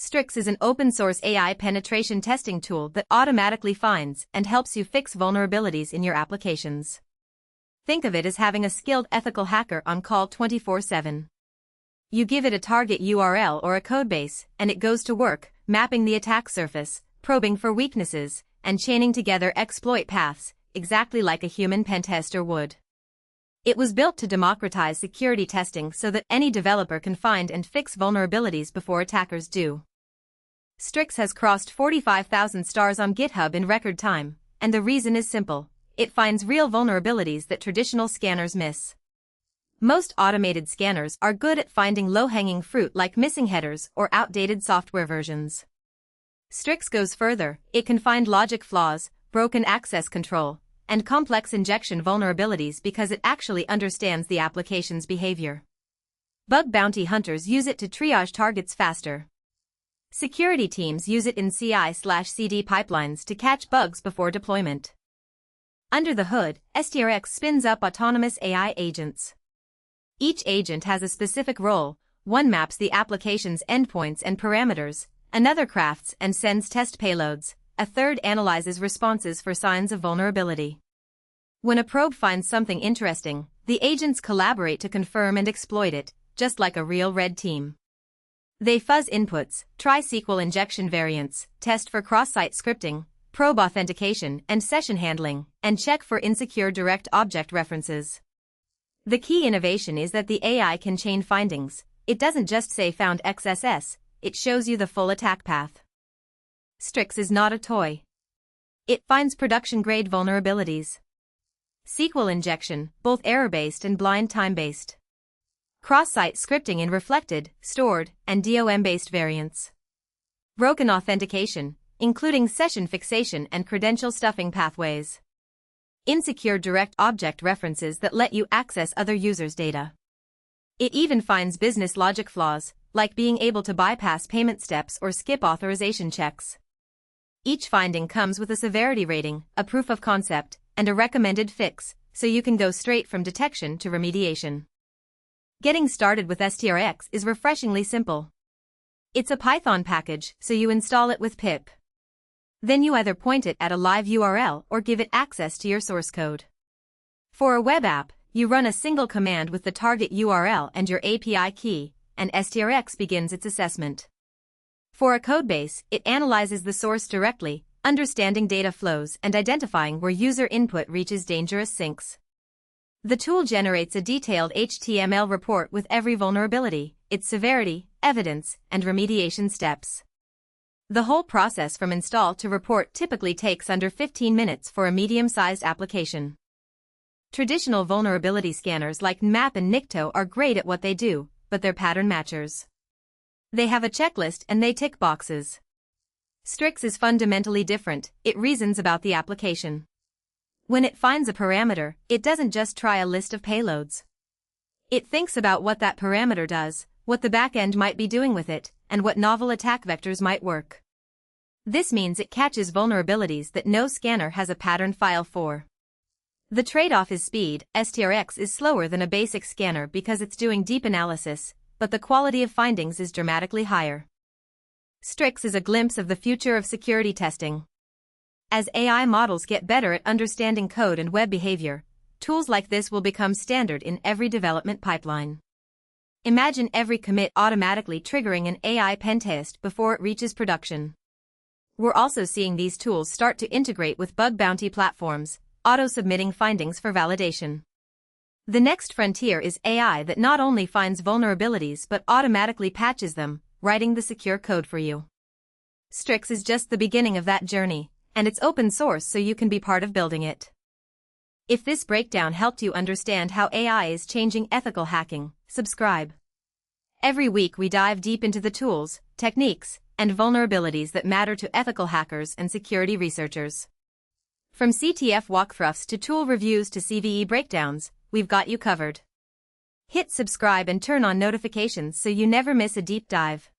STRIX is an open-source AI penetration testing tool that automatically finds and helps you fix vulnerabilities in your applications. Think of it as having a skilled ethical hacker on call 24/7. You give it a target URL or a codebase, and it goes to work, mapping the attack surface, probing for weaknesses, and chaining together exploit paths, exactly like a human pentester would. It was built to democratize security testing so that any developer can find and fix vulnerabilities before attackers do. STRIX has crossed 45,000 stars on GitHub in record time, and the reason is simple: it finds real vulnerabilities that traditional scanners miss. Most automated scanners are good at finding low-hanging fruit like missing headers or outdated software versions. STRIX goes further. It can find logic flaws, broken access control, and complex injection vulnerabilities because it actually understands the application's behavior. Bug bounty hunters use it to triage targets faster. Security teams use it in CI/CD pipelines to catch bugs before deployment. Under the hood, STRX spins up autonomous AI agents. Each agent has a specific role. One maps the application's endpoints and parameters, another crafts and sends test payloads, a third analyzes responses for signs of vulnerability. When a probe finds something interesting, the agents collaborate to confirm and exploit it, just like a real red team. They fuzz inputs, try SQL injection variants, test for cross-site scripting, probe authentication and session handling, and check for insecure direct object references. The key innovation is that the AI can chain findings. It doesn't just say found XSS, it shows you the full attack path. STRIX is not a toy. It finds production-grade vulnerabilities. SQL injection, both error-based and blind time-based. Cross-site scripting in reflected, stored, and DOM-based variants. Broken authentication, including session fixation and credential stuffing pathways. Insecure direct object references that let you access other users' data. It even finds business logic flaws, like being able to bypass payment steps or skip authorization checks. Each finding comes with a severity rating, a proof of concept, and a recommended fix, so you can go straight from detection to remediation. Getting started with STRX is refreshingly simple. It's a Python package, so you install it with pip. Then you either point it at a live URL or give it access to your source code. For a web app, you run a single command with the target URL and your API key, and STRX begins its assessment. For a codebase, it analyzes the source directly, understanding data flows and identifying where user input reaches dangerous sinks. The tool generates a detailed HTML report with every vulnerability, its severity, evidence, and remediation steps. The whole process from install to report typically takes under 15 minutes for a medium-sized application. Traditional vulnerability scanners like NMAP and NICTO are great at what they do, but they're pattern matchers. They have a checklist and they tick boxes. STRIX is fundamentally different. It reasons about the application. When it finds a parameter, it doesn't just try a list of payloads. It thinks about what that parameter does, what the backend might be doing with it, and what novel attack vectors might work. This means it catches vulnerabilities that no scanner has a pattern file for. The trade-off is speed. STRX is slower than a basic scanner because it's doing deep analysis, but the quality of findings is dramatically higher. STRIX is a glimpse of the future of security testing. As AI models get better at understanding code and web behavior, tools like this will become standard in every development pipeline. Imagine every commit automatically triggering an AI pentest before it reaches production. We're also seeing these tools start to integrate with bug bounty platforms, auto-submitting findings for validation. The next frontier is AI that not only finds vulnerabilities but automatically patches them, writing the secure code for you. STRIX is just the beginning of that journey, and it's open source so you can be part of building it. If this breakdown helped you understand how AI is changing ethical hacking, subscribe. Every week we dive deep into the tools, techniques, and vulnerabilities that matter to ethical hackers and security researchers. From CTF walkthroughs to tool reviews to CVE breakdowns, we've got you covered. Hit subscribe and turn on notifications so you never miss a deep dive.